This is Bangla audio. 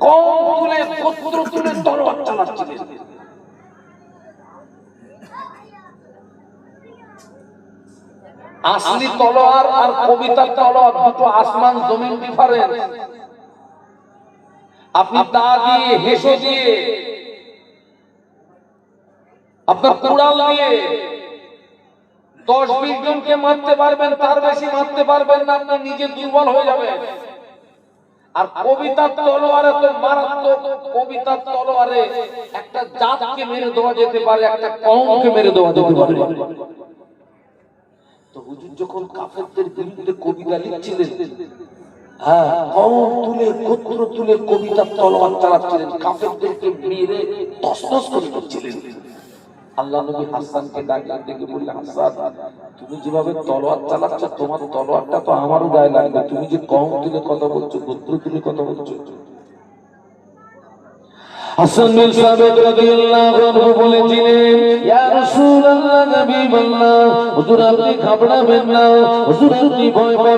কওম তুলে গোত্র তুলে তলোয়ার চালাচ্ছিলেন। আসলি তলোয়ার আর কবিতার তলোয়ার দুটো আসমান জমিন ডিফারেন্স। আপনি দা দিয়ে হেসো দিয়ে আপনার কুড়াল দিয়ে 10-20 জনকে মারতে পারবেন, তার বেশি মারতে পারবেন না, আপনি নিজে দুর্বল হয়ে যাবেন। আর কবিতার তলোয়ারে তো মারাত্মক, কবিতার তলোয়ারে একটা জাতকে মেরে দেওয়া যেতে পারে, একটা কওমকে মেরে দেওয়া যেতে পারে। তো হুজুর যখন কাফেরদের বিরুদ্ধে কবিতা লিখছিলেন, হ্যাঁ, কওম তুলে গোত্র তুলে কবিতার তলোয়ার চালাচ্ছিলেন, কাফেরদেরকে মেরে তছনছ করে দিচ্ছিলেন। আল্লাহ নবী হাসানকে ডেকে বললেন, হাসান, তুমি যেভাবে তলোয়ার চালাচ্ছ, তোমার তলোয়ারটা তো আমারও গায়ে লাগবে। তুমি যে কওম তুলে কথা বলছো, গোত্র তুলে কথা বলছো। হাসান বিন সাবিত রাদিয়াল্লাহু আনহু বলেছিলেন, ইয়া রাসূলুল্লাহ, নবী বললেন, হুজুর আপনি ঘাবড়াবেন না, হুজুর আপনি ভয় পাবেন